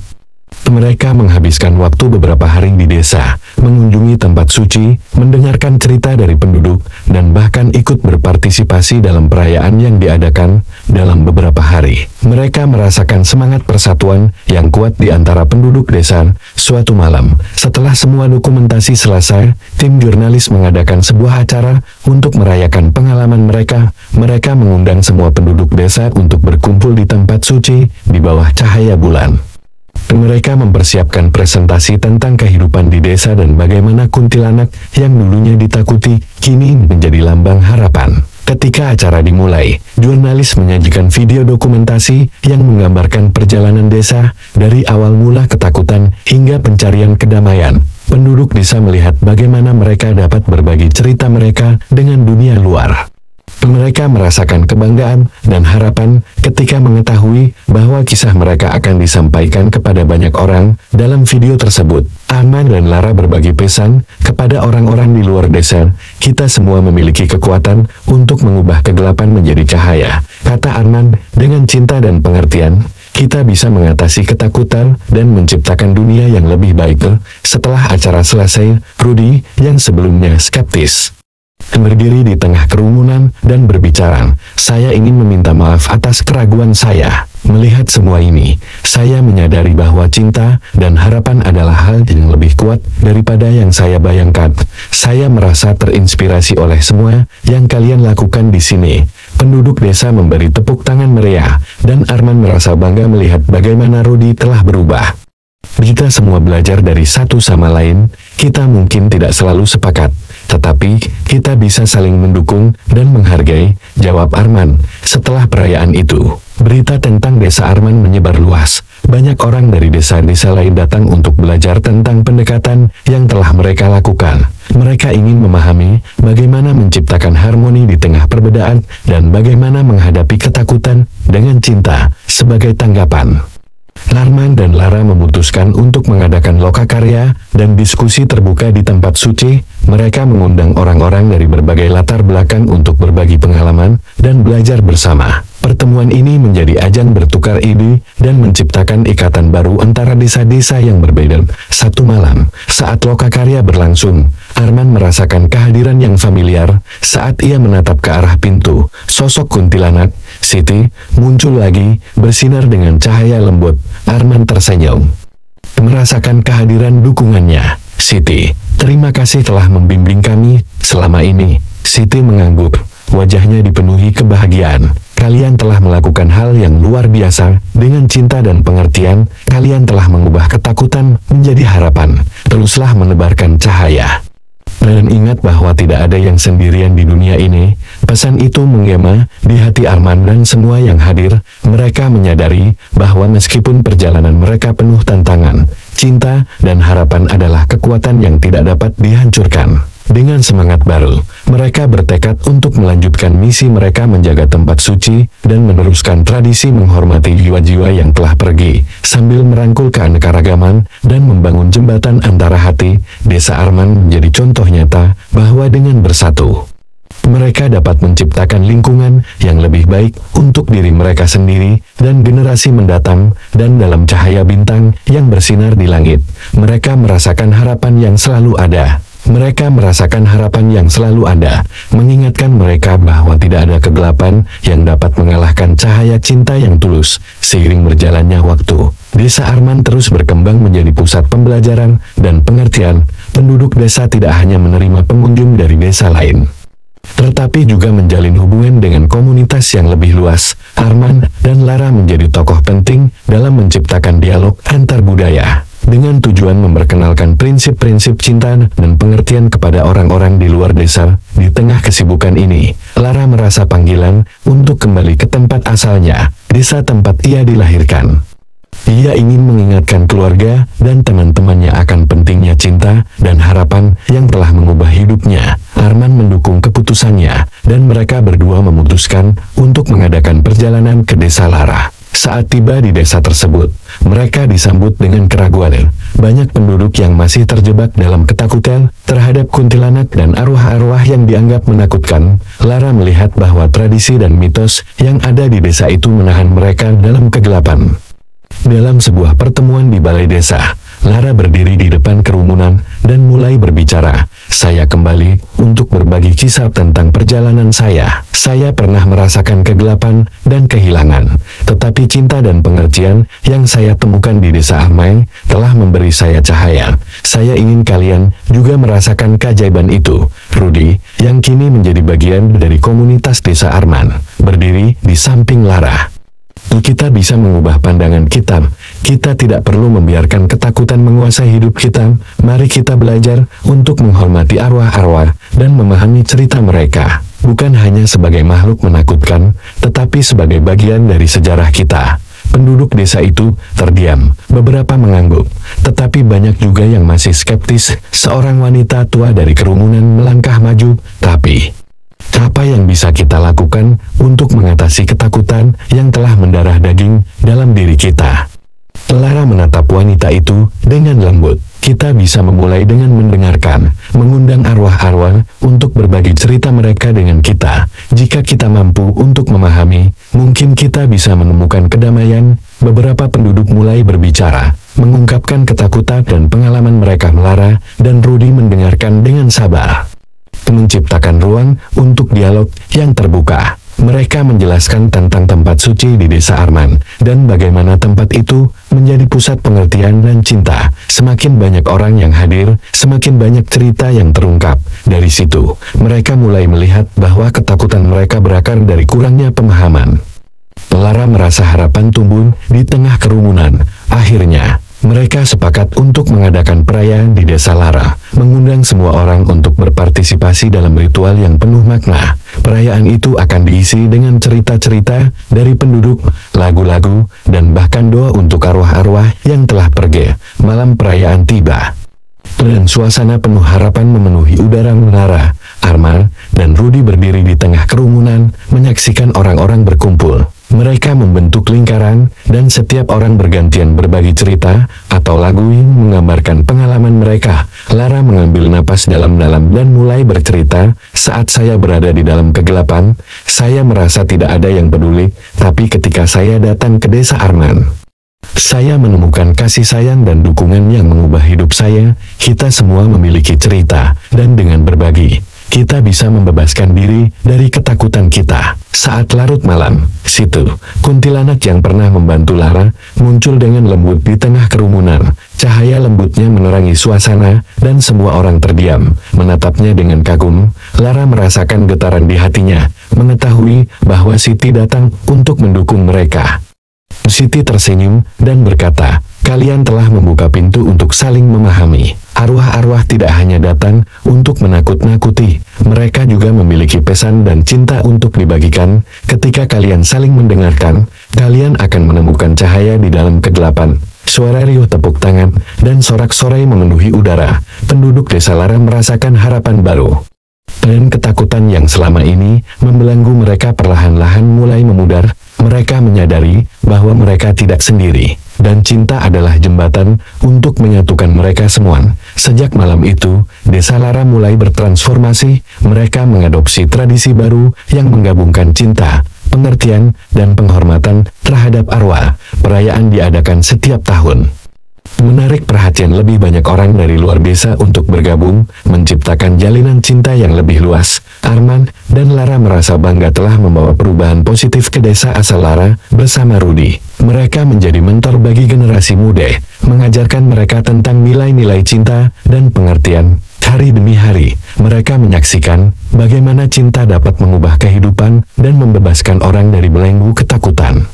Mereka menghabiskan waktu beberapa hari di desa, mengunjungi tempat suci, mendengarkan cerita dari penduduk, dan bahkan ikut berpartisipasi dalam perayaan yang diadakan dalam beberapa hari. Mereka merasakan semangat persatuan yang kuat di antara penduduk desa. Suatu malam, setelah semua dokumentasi selesai, tim jurnalis mengadakan sebuah acara untuk merayakan pengalaman mereka. Mereka mengundang semua penduduk desa untuk berkumpul di tempat suci di bawah cahaya bulan. Mereka mempersiapkan presentasi tentang kehidupan di desa dan bagaimana kuntilanak yang dulunya ditakuti, kini menjadi lambang harapan. Ketika acara dimulai, jurnalis menyajikan video dokumentasi yang menggambarkan perjalanan desa, dari awal mula ketakutan hingga pencarian kedamaian. Penduduk desa melihat bagaimana mereka dapat berbagi cerita mereka dengan dunia luar. Mereka merasakan kebanggaan dan harapan ketika mengetahui bahwa kisah mereka akan disampaikan kepada banyak orang. Dalam video tersebut, Arman dan Lara berbagi pesan kepada orang-orang di luar desa. Kita semua memiliki kekuatan untuk mengubah kegelapan menjadi cahaya, kata Arman. Dengan cinta dan pengertian, kita bisa mengatasi ketakutan dan menciptakan dunia yang lebih baik. Setelah acara selesai, Rudy, yang sebelumnya skeptis, berdiri di tengah kerumunan dan berbicara, saya ingin meminta maaf atas keraguan saya. Melihat semua ini, saya menyadari bahwa cinta dan harapan adalah hal yang lebih kuat daripada yang saya bayangkan. Saya merasa terinspirasi oleh semua yang kalian lakukan di sini. Penduduk desa memberi tepuk tangan meriah, dan Arman merasa bangga melihat bagaimana Rudy telah berubah. Jika semua belajar dari satu sama lain, kita mungkin tidak selalu sepakat, tetapi kita bisa saling mendukung dan menghargai, jawab Arman. Setelah perayaan itu, berita tentang desa Arman menyebar luas. Banyak orang dari desa-desa lain datang untuk belajar tentang pendekatan yang telah mereka lakukan. Mereka ingin memahami bagaimana menciptakan harmoni di tengah perbedaan dan bagaimana menghadapi ketakutan dengan cinta sebagai tanggapan. Arman dan Lara memutuskan untuk mengadakan lokakarya dan diskusi terbuka di tempat suci. Mereka mengundang orang-orang dari berbagai latar belakang untuk berbagi pengalaman dan belajar bersama. Pertemuan ini menjadi ajang bertukar ide dan menciptakan ikatan baru antara desa-desa yang berbeda. Satu malam, saat lokakarya berlangsung, Arman merasakan kehadiran yang familiar. Saat ia menatap ke arah pintu, sosok kuntilanak, Siti, muncul lagi, bersinar dengan cahaya lembut. Arman tersenyum, merasakan kehadiran dukungannya. Siti, terima kasih telah membimbing kami selama ini. Siti mengangguk, wajahnya dipenuhi kebahagiaan. Kalian telah melakukan hal yang luar biasa. Dengan cinta dan pengertian, kalian telah mengubah ketakutan menjadi harapan. Teruslah menebarkan cahaya. Dan ingat bahwa tidak ada yang sendirian di dunia ini. Pesan itu menggema di hati Arman dan semua yang hadir. Mereka menyadari bahwa meskipun perjalanan mereka penuh tantangan, cinta dan harapan adalah kekuatan yang tidak dapat dihancurkan. Dengan semangat baru, mereka bertekad untuk melanjutkan misi mereka, menjaga tempat suci dan meneruskan tradisi menghormati jiwa-jiwa yang telah pergi, sambil merangkul keanekaragaman dan membangun jembatan antara hati. Desa Arman menjadi contoh nyata bahwa dengan bersatu, mereka dapat menciptakan lingkungan yang lebih baik untuk diri mereka sendiri dan generasi mendatang. Dan dalam cahaya bintang yang bersinar di langit, mereka merasakan harapan yang selalu ada. Mereka merasakan harapan yang selalu ada, mengingatkan mereka bahwa tidak ada kegelapan yang dapat mengalahkan cahaya cinta yang tulus. Seiring berjalannya waktu, desa Arman terus berkembang menjadi pusat pembelajaran dan pengertian. Penduduk desa tidak hanya menerima pengunjung dari desa lain, tetapi juga menjalin hubungan dengan komunitas yang lebih luas. Arman dan Lara menjadi tokoh penting dalam menciptakan dialog antar budaya. dengan tujuan memperkenalkan prinsip-prinsip cinta dan pengertian kepada orang-orang di luar desa. Di tengah kesibukan ini, Lara merasa panggilan untuk kembali ke tempat asalnya, desa tempat ia dilahirkan. Ia ingin mengingatkan keluarga dan teman-temannya akan pentingnya cinta dan harapan yang telah mengubah hidupnya. Arman mendukung keputusannya, dan mereka berdua memutuskan untuk mengadakan perjalanan ke desa Lara. Saat tiba di desa tersebut, mereka disambut dengan keraguan. Banyak penduduk yang masih terjebak dalam ketakutan terhadap kuntilanak dan arwah-arwah yang dianggap menakutkan. Lara melihat bahwa tradisi dan mitos yang ada di desa itu menahan mereka dalam kegelapan. Dalam sebuah pertemuan di balai desa, Lara berdiri di depan kerumunan dan mulai berbicara. Saya kembali untuk berbagi kisah tentang perjalanan saya. Saya pernah merasakan kegelapan dan kehilangan, tetapi cinta dan pengertian yang saya temukan di desa Arman telah memberi saya cahaya. Saya ingin kalian juga merasakan keajaiban itu. Rudy, yang kini menjadi bagian dari komunitas desa Arman, berdiri di samping Lara. Kita bisa mengubah pandangan kita. Kita tidak perlu membiarkan ketakutan menguasai hidup kita. Mari kita belajar untuk menghormati arwah-arwah dan memahami cerita mereka, bukan hanya sebagai makhluk menakutkan, tetapi sebagai bagian dari sejarah kita. Penduduk desa itu terdiam, beberapa mengangguk, tetapi banyak juga yang masih skeptis. Seorang wanita tua dari kerumunan melangkah maju. Tapi apa yang bisa kita lakukan untuk mengatasi ketakutan yang telah mendarah daging dalam diri kita? Lara menatap wanita itu dengan lembut. Kita bisa memulai dengan mendengarkan, mengundang arwah-arwah untuk berbagi cerita mereka dengan kita. Jika kita mampu untuk memahami, mungkin kita bisa menemukan kedamaian. Beberapa penduduk mulai berbicara, mengungkapkan ketakutan dan pengalaman mereka. Lara dan Rudy mendengarkan dengan sabar, menciptakan ruang untuk dialog yang terbuka. Mereka menjelaskan tentang tempat suci di desa Arman, dan bagaimana tempat itu menjadi pusat pengertian dan cinta. Semakin banyak orang yang hadir, semakin banyak cerita yang terungkap. Dari situ, mereka mulai melihat bahwa ketakutan mereka berakar dari kurangnya pemahaman. Lara merasa harapan tumbuh di tengah kerumunan. Akhirnya, mereka sepakat untuk mengadakan perayaan di desa Lara, mengundang semua orang untuk berpartisipasi dalam ritual yang penuh makna. Perayaan itu akan diisi dengan cerita-cerita dari penduduk, lagu-lagu, dan bahkan doa untuk arwah-arwah yang telah pergi. Malam perayaan tiba, dan suasana penuh harapan memenuhi udara. Lara, Arman, dan Rudy berdiri di tengah kerumunan, menyaksikan orang-orang berkumpul. Mereka membentuk lingkaran, dan setiap orang bergantian berbagi cerita atau lagu yang menggambarkan pengalaman mereka. Lara mengambil napas dalam-dalam dan mulai bercerita. Saat saya berada di dalam kegelapan, saya merasa tidak ada yang peduli, tapi ketika saya datang ke desa Arman, saya menemukan kasih sayang dan dukungan yang mengubah hidup saya. Kita semua memiliki cerita, dan dengan berbagi, kita bisa membebaskan diri dari ketakutan kita. Saat larut malam, situ, kuntilanak yang pernah membantu Lara muncul dengan lembut di tengah kerumunan. Cahaya lembutnya menerangi suasana, dan semua orang terdiam, menatapnya dengan kagum. Lara merasakan getaran di hatinya, mengetahui bahwa Siti datang untuk mendukung mereka. Siti tersenyum dan berkata, "Kalian telah membuka pintu untuk saling memahami." Arwah-arwah tidak hanya datang untuk menakut-nakuti, mereka juga memiliki pesan dan cinta untuk dibagikan. Ketika kalian saling mendengarkan, kalian akan menemukan cahaya di dalam kegelapan. Suara riuh tepuk tangan dan sorak-sorai memenuhi udara. Penduduk desa Lara merasakan harapan baru, dan ketakutan yang selama ini membelenggu mereka perlahan-lahan mulai memudar. Mereka menyadari bahwa mereka tidak sendiri, dan cinta adalah jembatan untuk menyatukan mereka semua. Sejak malam itu, desa Lara mulai bertransformasi. Mereka mengadopsi tradisi baru yang menggabungkan cinta, pengertian, dan penghormatan terhadap arwah. Perayaan diadakan setiap tahun, menarik perhatian lebih banyak orang dari luar desa untuk bergabung, menciptakan jalinan cinta yang lebih luas. Arman dan Lara merasa bangga telah membawa perubahan positif ke desa asal Lara bersama Rudy. Mereka menjadi mentor bagi generasi muda, mengajarkan mereka tentang nilai-nilai cinta dan pengertian. Hari demi hari, mereka menyaksikan bagaimana cinta dapat mengubah kehidupan dan membebaskan orang dari belenggu ketakutan.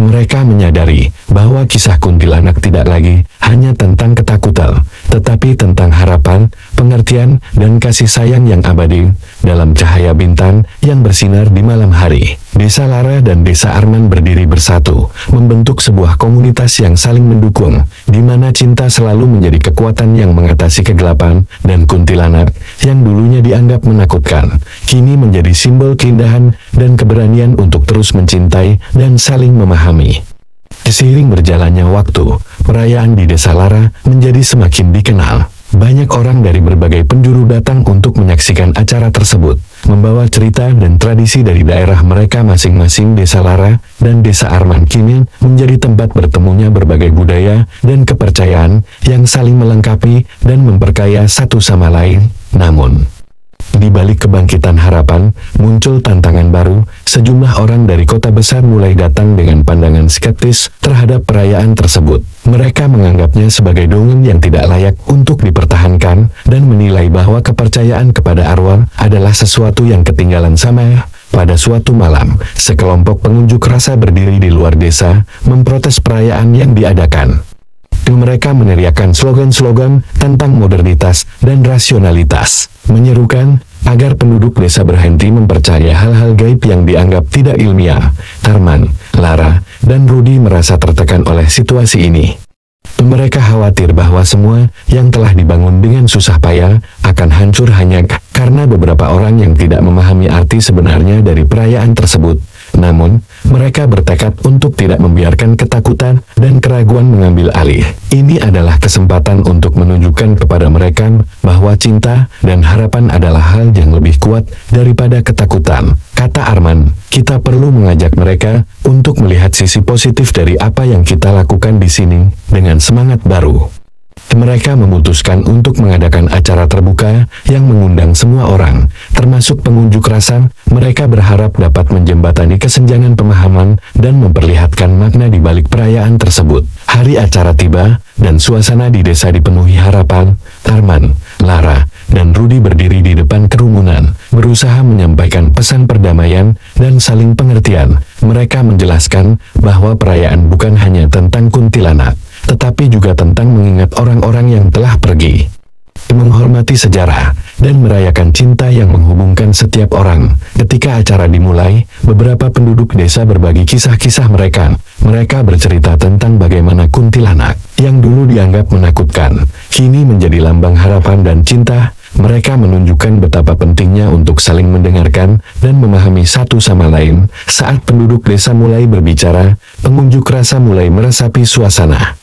Mereka menyadari bahwa kisah kuntilanak tidak lagi hanya tentang ketakutan, tetapi tentang harapan, pengertian, dan kasih sayang yang abadi dalam cahaya bintang yang bersinar di malam hari. Desa Lara dan Desa Arman berdiri bersatu, membentuk sebuah komunitas yang saling mendukung, di mana cinta selalu menjadi kekuatan yang mengatasi kegelapan, dan kuntilanak, yang dulunya dianggap menakutkan, kini menjadi simbol keindahan dan keberanian untuk terus mencintai dan saling memahami. Seiring berjalannya waktu, perayaan di Desa Lara menjadi semakin dikenal. Banyak orang dari berbagai penjuru datang untuk menyaksikan acara tersebut, membawa cerita dan tradisi dari daerah mereka masing-masing. Desa Lara dan Desa Arman kini menjadi tempat bertemunya berbagai budaya dan kepercayaan yang saling melengkapi dan memperkaya satu sama lain. Namun, di balik kebangkitan harapan, muncul tantangan baru. Sejumlah orang dari kota besar mulai datang dengan pandangan skeptis terhadap perayaan tersebut. Mereka menganggapnya sebagai dongeng yang tidak layak untuk dipertahankan, dan menilai bahwa kepercayaan kepada arwah adalah sesuatu yang ketinggalan zaman. Pada suatu malam, sekelompok pengunjuk rasa berdiri di luar desa, memprotes perayaan yang diadakan. Mereka meneriakkan slogan-slogan tentang modernitas dan rasionalitas, menyerukan agar penduduk desa berhenti mempercayai hal-hal gaib yang dianggap tidak ilmiah. Arman, Lara, dan Rudy merasa tertekan oleh situasi ini. Mereka khawatir bahwa semua yang telah dibangun dengan susah payah akan hancur hanya karena beberapa orang yang tidak memahami arti sebenarnya dari perayaan tersebut. Namun, mereka bertekad untuk tidak membiarkan ketakutan dan keraguan mengambil alih. Ini adalah kesempatan untuk menunjukkan kepada mereka bahwa cinta dan harapan adalah hal yang lebih kuat daripada ketakutan. Kata Arman, kita perlu mengajak mereka untuk melihat sisi positif dari apa yang kita lakukan di sini dengan semangat baru. Mereka memutuskan untuk mengadakan acara terbuka yang mengundang semua orang, termasuk pengunjuk rasa. Mereka berharap dapat menjembatani kesenjangan pemahaman dan memperlihatkan makna di balik perayaan tersebut. Hari acara tiba, dan suasana di desa dipenuhi harapan. Arman, Lara, dan Rudy berdiri di depan kerumunan, berusaha menyampaikan pesan perdamaian dan saling pengertian. Mereka menjelaskan bahwa perayaan bukan hanya tentang kuntilanak, tetapi juga tentang mengingat orang-orang yang telah pergi, menghormati sejarah, dan merayakan cinta yang menghubungkan setiap orang. Ketika acara dimulai, beberapa penduduk desa berbagi kisah-kisah mereka. Mereka bercerita tentang bagaimana kuntilanak, yang dulu dianggap menakutkan, kini menjadi lambang harapan dan cinta. Mereka menunjukkan betapa pentingnya untuk saling mendengarkan dan memahami satu sama lain. Saat penduduk desa mulai berbicara, pengunjuk rasa mulai meresapi suasana.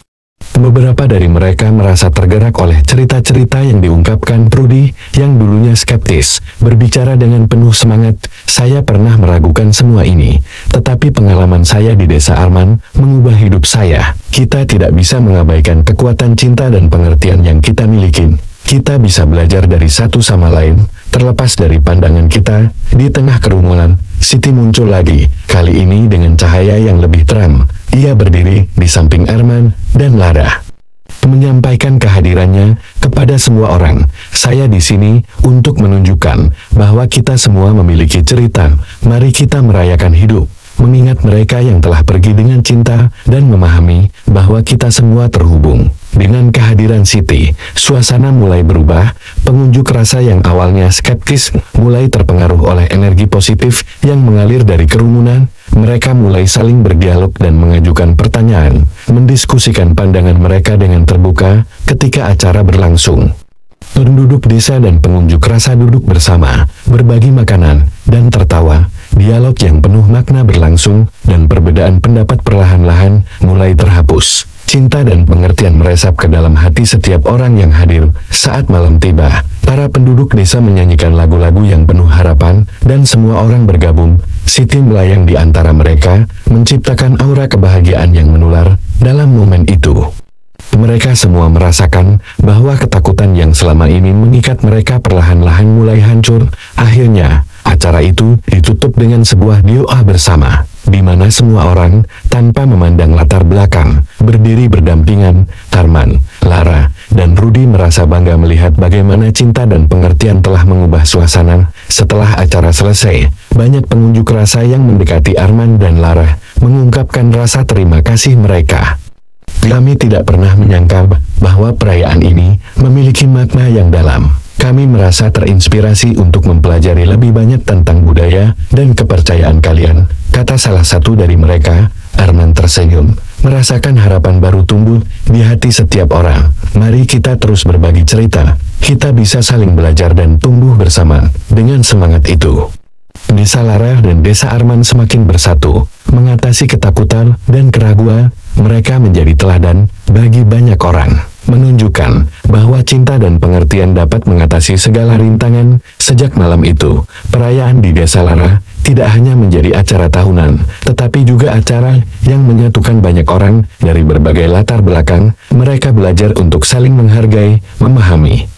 Beberapa dari mereka merasa tergerak oleh cerita-cerita yang diungkapkan Rudy, yang dulunya skeptis, berbicara dengan penuh semangat. Saya pernah meragukan semua ini, tetapi pengalaman saya di Desa Arman mengubah hidup saya. Kita tidak bisa mengabaikan kekuatan cinta dan pengertian yang kita miliki. Kita bisa belajar dari satu sama lain, terlepas dari pandangan kita. Di tengah kerumunan, Siti muncul lagi, kali ini dengan cahaya yang lebih terang. Ia berdiri di samping Arman dan Lara, menyampaikan kehadirannya kepada semua orang. Saya di sini untuk menunjukkan bahwa kita semua memiliki cerita. Mari kita merayakan hidup, mengingat mereka yang telah pergi dengan cinta, dan memahami bahwa kita semua terhubung. Dengan kehadiran Siti, suasana mulai berubah. Pengunjuk rasa yang awalnya skeptis mulai terpengaruh oleh energi positif yang mengalir dari kerumunan. Mereka mulai saling berdialog dan mengajukan pertanyaan, mendiskusikan pandangan mereka dengan terbuka. Ketika acara berlangsung, penduduk desa dan pengunjuk rasa duduk bersama, berbagi makanan, dan tertawa. Dialog yang penuh makna berlangsung, dan perbedaan pendapat perlahan-lahan mulai terhapus. Cinta dan pengertian meresap ke dalam hati setiap orang yang hadir. Saat malam tiba, para penduduk desa menyanyikan lagu-lagu yang penuh harapan, dan semua orang bergabung. Siti melayang di antara mereka, menciptakan aura kebahagiaan yang menular. Dalam momen itu, mereka semua merasakan bahwa ketakutan yang selama ini mengikat mereka perlahan-lahan mulai hancur. Akhirnya, Acara itu ditutup dengan sebuah doa bersama, di mana semua orang, tanpa memandang latar belakang, berdiri berdampingan. Arman, Lara, dan Rudy merasa bangga melihat bagaimana cinta dan pengertian telah mengubah suasana. Setelah acara selesai, banyak pengunjuk rasa yang mendekati Arman dan Lara, mengungkapkan rasa terima kasih mereka. Kami tidak pernah menyangka bahwa perayaan ini memiliki makna yang dalam. Kami merasa terinspirasi untuk mempelajari lebih banyak tentang budaya dan kepercayaan kalian, kata salah satu dari mereka. Arman tersenyum, merasakan harapan baru tumbuh di hati setiap orang. Mari kita terus berbagi cerita, kita bisa saling belajar dan tumbuh bersama. Dengan semangat itu, Desa Lara dan Desa Arman semakin bersatu, mengatasi ketakutan dan keraguan. Mereka menjadi teladan bagi banyak orang, menunjukkan bahwa cinta dan pengertian dapat mengatasi segala rintangan. Sejak malam itu, perayaan di Desa Lara tidak hanya menjadi acara tahunan, tetapi juga acara yang menyatukan banyak orang dari berbagai latar belakang. Mereka belajar untuk saling menghargai, memahami,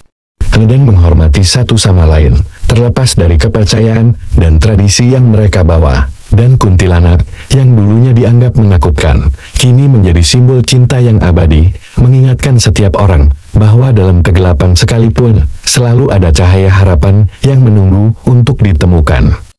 dan menghormati satu sama lain, terlepas dari kepercayaan dan tradisi yang mereka bawa. Dan kuntilanak, yang dulunya dianggap menakutkan, kini menjadi simbol cinta yang abadi, mengingatkan setiap orang bahwa dalam kegelapan sekalipun, selalu ada cahaya harapan yang menunggu untuk ditemukan.